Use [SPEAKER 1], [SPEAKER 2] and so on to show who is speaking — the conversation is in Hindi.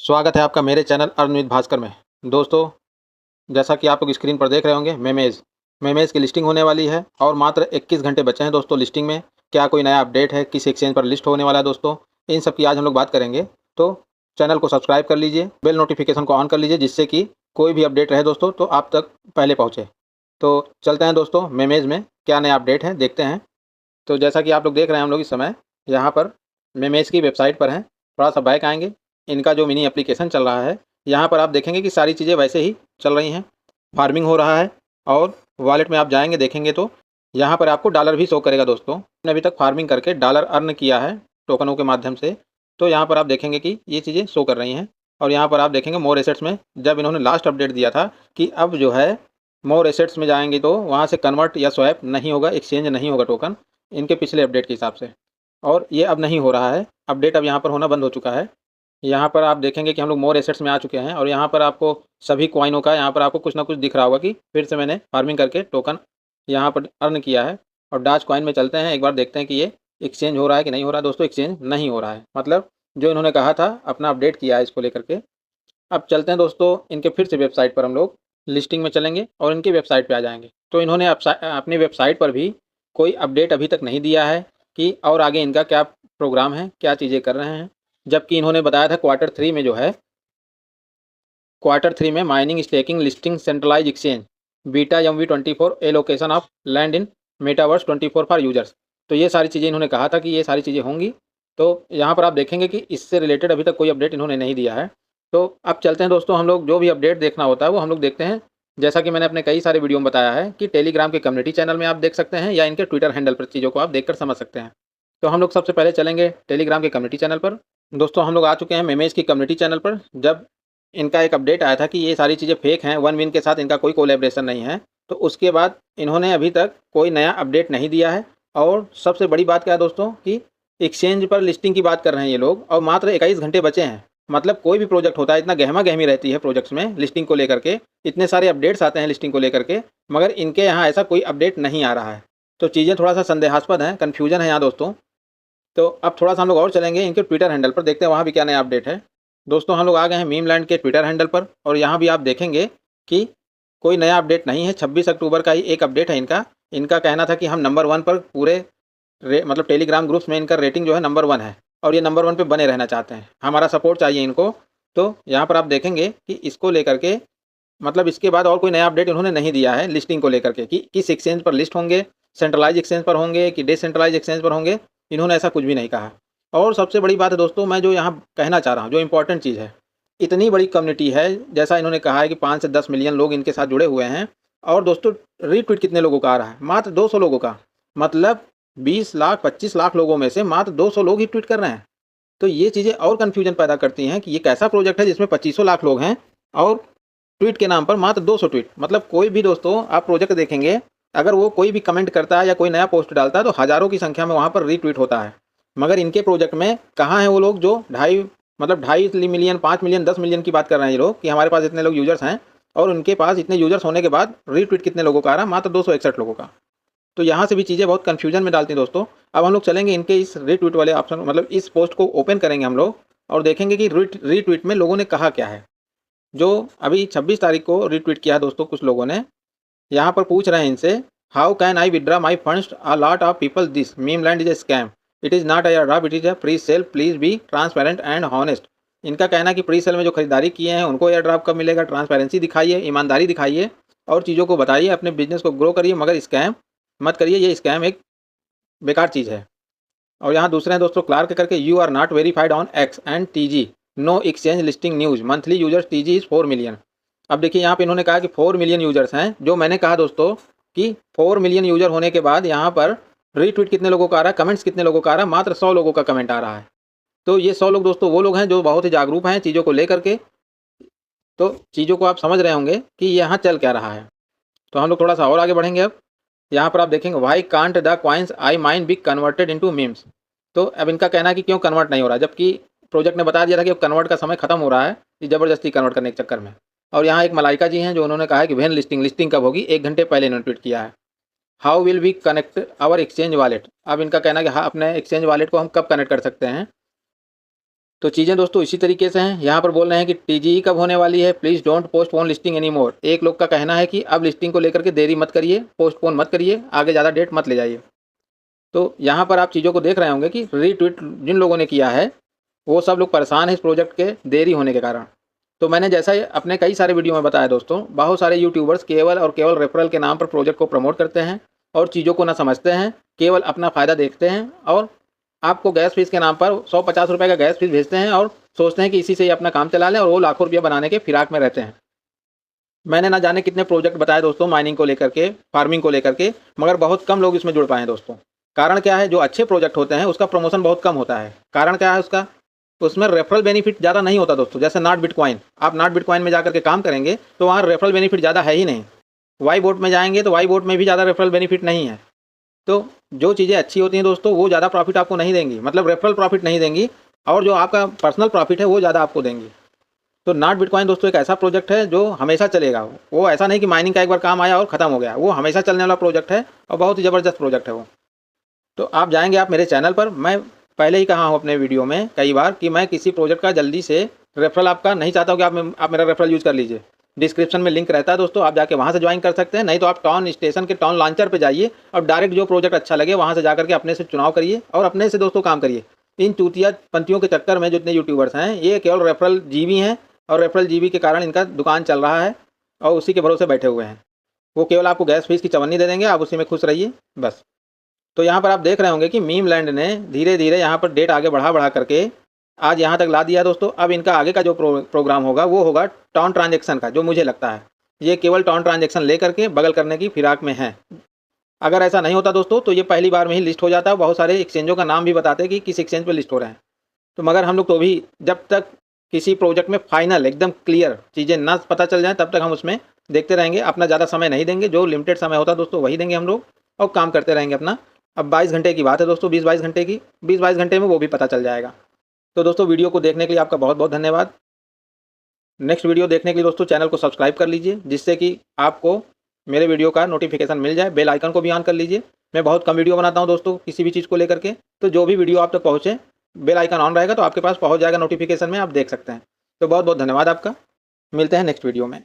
[SPEAKER 1] स्वागत है आपका मेरे चैनल अर्नविद भास्कर में। दोस्तों, जैसा कि आप लोग स्क्रीन पर देख रहे होंगे, मेमेज़ की लिस्टिंग होने वाली है और मात्र 21 घंटे बचे हैं दोस्तों लिस्टिंग में। क्या कोई नया अपडेट है, किस एक्सचेंज पर लिस्ट होने वाला है दोस्तों, इन सब की आज हम लोग बात करेंगे। तो चैनल को सब्सक्राइब कर लीजिए, बेल नोटिफिकेशन को ऑन कर लीजिए, जिससे कि कोई भी अपडेट रहे दोस्तों तो आप तक पहले पहुँचे। तो चलते हैं दोस्तों, मेमेज़ में क्या नया अपडेट है देखते हैं। तो जैसा कि आप लोग देख रहे हैं, हम लोग इस समय यहाँ पर मेमेज़ की वेबसाइट पर हैं। थोड़ा सा बैक आएँगे, इनका जो मिनी एप्लीकेशन चल रहा है, यहाँ पर आप देखेंगे कि सारी चीज़ें वैसे ही चल रही हैं। फार्मिंग हो रहा है और वॉलेट में आप जाएँगे देखेंगे तो यहाँ पर आपको डॉलर भी शो करेगा दोस्तों। मैंने अभी तक फार्मिंग करके डॉलर अर्न किया है टोकनों के माध्यम से, तो यहाँ पर आप देखेंगे कि ये चीज़ें शो कर रही हैं। और यहाँ पर आप देखेंगे मोर एसेट्स में जब इन्होंने लास्ट अपडेट दिया था कि अब जो है मोर एसेट्स में जाएँगे तो वहाँ से कन्वर्ट या स्वैप नहीं होगा, एक्सचेंज नहीं होगा टोकन, इनके पिछले अपडेट के हिसाब से। और ये अब नहीं हो रहा है, अपडेट अब यहाँ पर होना बंद हो चुका है। यहाँ पर आप देखेंगे कि हम लोग मोर एसेट्स में आ चुके हैं और यहाँ पर आपको सभी कॉइनों का यहाँ पर आपको कुछ ना कुछ दिख रहा होगा कि फिर से मैंने फार्मिंग करके टोकन यहाँ पर अर्न किया है। और डाच कॉइन में चलते हैं, एक बार देखते हैं कि ये एक्सचेंज हो रहा है कि नहीं हो रहा है। दोस्तों, एक्सचेंज नहीं हो रहा है, मतलब जो इन्होंने कहा था अपना अपडेट किया है इसको लेकर के। अब चलते हैं दोस्तों इनके फिर से वेबसाइट पर, हम लोग लिस्टिंग में चलेंगे और इनकी वेबसाइट पे आ जाएंगे। तो इन्होंने अपनी वेबसाइट पर भी कोई अपडेट अभी तक नहीं दिया है कि और आगे इनका क्या प्रोग्राम है, क्या चीज़ें कर रहे हैं। जबकि इन्होंने बताया था क्वार्टर 3 में जो है, क्वार्टर 3 में mining staking listing centralise exchange beta MV24 allocation of land in metaverse 24 for users. तो ये सारी चीज़ें इन्होंने कहा था कि ये सारी चीज़ें होंगी। तो यहाँ पर आप देखेंगे कि इससे रिलेटेड अभी तक कोई अपडेट इन्होंने नहीं दिया है। तो अब चलते हैं दोस्तों, हम लोग जो भी अपडेट देखना होता है वो हम लोग देखते हैं। जैसा कि मैंने अपने कई सारे वीडियो में बताया है कि टेलीग्राम के कम्युनिटी चैनल में आप देख सकते हैं या इनके ट्विटर हैंडल पर चीज़ों को आप देखकर समझ सकते हैं। तो हम लोग सबसे पहले चलेंगे टेलीग्राम के कम्युनिटी चैनल पर। दोस्तों, हम लोग आ चुके हैं मेमेज़ की कम्युनिटी चैनल पर। जब इनका एक अपडेट आया था कि ये सारी चीज़ें फेक हैं, वन विन के साथ इनका कोई कोलैबोरेशन नहीं है, तो उसके बाद इन्होंने अभी तक कोई नया अपडेट नहीं दिया है। और सबसे बड़ी बात क्या है दोस्तों कि एक्सचेंज पर लिस्टिंग की बात कर रहे हैं ये लोग और मात्र 21 घंटे बचे हैं। मतलब कोई भी प्रोजेक्ट होता है, इतना गहमा-गहमी रहती है प्रोजेक्ट्स में लिस्टिंग को लेकर के, इतने सारे अपडेट्स आते हैं लिस्टिंग को लेकर के, मगर इनके यहाँ ऐसा कोई अपडेट नहीं आ रहा है। तो चीज़ें थोड़ा-सा संदेहास्पद हैं, कन्फ्यूजन है यहाँ दोस्तों। तो अब थोड़ा-सा हम लोग और चलेंगे इनके ट्विटर हैंडल पर, देखते हैं वहाँ भी क्या नया अपडेट है। दोस्तों, हम लोग आ गए हैं मीमलैंड के ट्विटर हैंडल पर और यहाँ भी आप देखेंगे कि कोई नया अपडेट नहीं है। 26 अक्टूबर का ही एक अपडेट है इनका। इनका कहना था कि हम नंबर 1 पर पूरे मतलब टेलीग्राम ग्रुप्स में इनका रेटिंग जो है नंबर 1 है और ये नंबर 1 पे बने रहना चाहते हैं। हमारा सपोर्ट चाहिए इनको। तो यहाँ पर आप देखेंगे कि इसको लेकर के मतलब इसके बाद और कोई नया अपडेट इन्होंने नहीं दिया है लिस्टिंग को लेकर के कि किस एक्सचेंज पर लिस्ट होंगे, सेंट्रलाइज एक्सचेंज पर होंगे कि डिसेंट्रलाइज एक्सचेंज पर होंगे। इन्होंने ऐसा कुछ भी नहीं कहा। और सबसे बड़ी बात है दोस्तों, मैं जो यहाँ कहना चाह रहा हूँ, जो इम्पोर्टेंट चीज़ है, इतनी बड़ी कम्युनिटी है, जैसा इन्होंने कहा है कि 5 से 10 मिलियन लोग इनके साथ जुड़े हुए हैं। और दोस्तों, रीट्वीट कितने लोगों का आ रहा है? मात्र 200 लोगों का। मतलब 20 लाख 25 लाख लोगों में से मात्र 200 लोग ही ट्वीट कर रहे हैं। तो ये चीज़ें और कन्फ्यूजन पैदा करती हैं कि ये कैसा प्रोजेक्ट है जिसमें 2500 लाख लोग हैं और ट्वीट के नाम पर मात्र 200 ट्वीट। मतलब कोई भी दोस्तों आप प्रोजेक्ट देखेंगे, अगर वो कोई भी कमेंट करता है या कोई नया पोस्ट डालता है तो हज़ारों की संख्या में वहाँ पर रीट्वीट होता है। मगर इनके प्रोजेक्ट में कहाँ हैं वो लोग जो ढाई मिलियन, 5 मिलियन, 10 मिलियन की बात कर रहे हैं ये लोग कि हमारे पास इतने लोग यूजर्स हैं, और उनके पास इतने यूजर्स होने के बाद रीट्वीट कितने लोगों का आ रहा है? मात्र 261 लोगों का। तो यहाँ से भी चीज़ें बहुत कन्फ्यूजन में डालती हैं दोस्तों। अब हम लोग चलेंगे इनके इस रीट्वीट वाले ऑप्शन, मतलब इस पोस्ट को ओपन करेंगे हम लोग और देखेंगे कि रीट्वीट में लोगों ने कहा क्या है। जो अभी 26 तारीख को रीट्वीट किया है दोस्तों कुछ लोगों ने, यहाँ पर पूछ रहे हैं इनसे, how can I withdraw my funds, a lot of people this meme land is a scam, it is not air drop, it is a pre sale, please be transparent and honest. इनका कहना है कि प्री सेल में जो खरीदारी किए हैं उनको एयर ड्रॉप कब मिलेगा, ट्रांसपेरेंसी दिखाइए, ईमानदारी दिखाइए और चीज़ों को बताइए, अपने बिजनेस को ग्रो करिए, मगर स्कैम मत करिए, ये स्कैम एक बेकार चीज़ है। और यहाँ दूसरे हैं दोस्तों क्लार्क करके, you are not verified on X and TG, no exchange listing news, monthly users TG is 4 million. अब देखिए यहाँ पे इन्होंने कहा कि 4 मिलियन यूजर्स हैं। जो मैंने कहा दोस्तों कि 4 मिलियन यूजर होने के बाद यहाँ पर रीट्वीट कितने लोगों का आ रहा है, कमेंट्स कितने लोगों का आ रहा है? मात्र 100 लोगों का कमेंट आ रहा है। तो ये 100 लोग दोस्तों वो लोग हैं जो बहुत ही जागरूक हैं चीज़ों को लेकर के। तो चीज़ों को आप समझ रहे होंगे कि यहाँ चल क्या रहा है। तो हम लोग थोड़ा सा और आगे बढ़ेंगे। अब यहाँ पर आप देखेंगे, why can't the coins I mine be converted into memes. तो अब इनका कहना है कि क्यों कन्वर्ट नहीं हो रहा है, जबकि प्रोजेक्ट ने बता दिया था कि अब कन्वर्ट का समय खत्म हो रहा है, कि ज़बरदस्ती कन्वर्ट करने के चक्कर में। और यहाँ एक मलाइका जी हैं जो उन्होंने कहा है कि वेन लिस्टिंग कब होगी, 1 घंटे पहले इन्होंने ट्वीट किया है। How will we connect our exchange wallet. अब इनका कहना है कि हाँ, अपने एक्सचेंज वॉलेट को हम कब कनेक्ट कर सकते हैं। तो चीज़ें दोस्तों इसी तरीके से हैं। यहाँ पर बोल रहे हैं कि टीजीई कब होने वाली है, please don't postpone listing any more. एक लोग का कहना है कि अब लिस्टिंग को लेकर के देरी मत करिए, पोस्टपोन मत करिए, आगे ज़्यादा डेट मत ले जाइए। तो यहाँ पर आप चीज़ों को देख रहे होंगे कि रीट्वीट जिन लोगों ने किया है वो सब लोग परेशान है इस प्रोजेक्ट के देरी होने के कारण। तो मैंने जैसा अपने कई सारे वीडियो में बताया दोस्तों, बहुत सारे यूट्यूबर्स केवल और केवल रेफरल के नाम पर प्रोजेक्ट को प्रमोट करते हैं और चीज़ों को ना समझते हैं, केवल अपना फ़ायदा देखते हैं और आपको गैस फीस के नाम पर 150 रुपये का गैस फीस भेजते हैं और सोचते हैं कि इसी से ही अपना काम चला लें और वो लाखों रुपया बनाने के फिराक में रहते हैं। मैंने ना जाने कितने प्रोजेक्ट बताए दोस्तों माइनिंग को लेकर के, फार्मिंग को लेकर के, मगर बहुत कम लोग इसमें जुड़ पाए हैं दोस्तों। कारण क्या है, जो अच्छे प्रोजेक्ट होते हैं उसका प्रमोशन बहुत कम होता है। कारण क्या है उसका, उसमें रेफरल बेनिफिट ज़्यादा नहीं होता दोस्तों। जैसे नॉट बिटकॉइन, आप नॉट बिटकॉइन में जाकर के काम करेंगे तो वहाँ रेफरल बेनिफिट ज़्यादा है ही नहीं। वाई बोट में जाएंगे तो वाई बोट में भी ज़्यादा रेफरल बेनिफिट नहीं है। तो जो चीज़ें अच्छी होती हैं दोस्तों वो ज़्यादा प्रॉफिट आपको नहीं देंगी, मतलब रेफरल प्रॉफिट नहीं देंगी, और जो आपका पर्सनल प्रॉफिट है वो ज़्यादा आपको देंगी। तो नॉट बिटकॉइन दोस्तों एक ऐसा प्रोजेक्ट है जो हमेशा चलेगा। वो ऐसा नहीं कि माइनिंग का एक बार काम आया और ख़त्म हो गया, वो हमेशा चलने वाला प्रोजेक्ट है और बहुत ही ज़बरदस्त प्रोजेक्ट है वो। तो आप जाएंगे आप मेरे चैनल पर, मैं पहले ही कहा हूँ अपने वीडियो में कई बार कि मैं किसी प्रोजेक्ट का जल्दी से रेफरल आपका नहीं चाहता हूँ कि आप मेरा रेफरल यूज़ कर लीजिए। डिस्क्रिप्शन में लिंक रहता है दोस्तों, आप जाके वहाँ से ज्वाइन कर सकते हैं, नहीं तो आप टाउन स्टेशन के टाउन लॉन्चर पे जाइए और डायरेक्ट जो प्रोजेक्ट अच्छा लगे वहाँ से जाकर के अपने से चुनाव करिए और अपने से दोस्तों काम करिए। इन चूतिया पंथियों के चक्कर में जितने यूट्यूबर्स हैं ये केवल रेफरल जीवी हैं और रेफरल जीवी के कारण इनका दुकान चल रहा है और उसी के भरोसे बैठे हुए हैं। वो केवल आपको गैस फीस की चवन्नी दे देंगे, आप उसी में खुश रहिए बस। तो यहाँ पर आप देख रहे होंगे कि मीम लैंड ने धीरे धीरे यहाँ पर डेट आगे बढ़ा करके आज यहाँ तक ला दिया दोस्तों। अब इनका आगे का जो प्रोग्राम होगा वो होगा टाउन ट्रांजेक्शन का, जो मुझे लगता है ये केवल टाउन ट्रांजेक्शन ले करके बगल करने की फिराक में है। अगर ऐसा नहीं होता दोस्तों तो ये पहली बार में ही लिस्ट हो जाता है। बहुत सारे एक्सचेंजों का नाम भी बताते हैं कि किस एक्सचेंज पर लिस्ट हो रहे हैं। तो मगर हम लोग तो भी जब तक किसी प्रोजेक्ट में फाइनल एकदम क्लियर चीज़ें ना पता चल जाएँ तब तक हम उसमें देखते रहेंगे, अपना ज़्यादा समय नहीं देंगे। जो लिमिटेड समय होता है दोस्तों वही देंगे हम लोग और काम करते रहेंगे अपना। अब 22 घंटे की बात है दोस्तों, 20-22 घंटे की, 20-22 घंटे में वो भी पता चल जाएगा। तो दोस्तों वीडियो को देखने के लिए आपका बहुत बहुत धन्यवाद। नेक्स्ट वीडियो देखने के लिए दोस्तों चैनल को सब्सक्राइब कर लीजिए, जिससे कि आपको मेरे वीडियो का नोटिफिकेशन मिल जाए। बेल आइकन को भी ऑन कर लीजिए। मैं बहुत कम वीडियो बनाता हूं दोस्तों किसी भी चीज़ को लेकर के, तो जो भी वीडियो आप तक पहुँचे बेल आइकन ऑन रहेगा तो आपके पास पहुँच जाएगा नोटिफिकेशन में, आप देख सकते हैं। तो बहुत बहुत धन्यवाद आपका। मिलते हैं नेक्स्ट वीडियो में।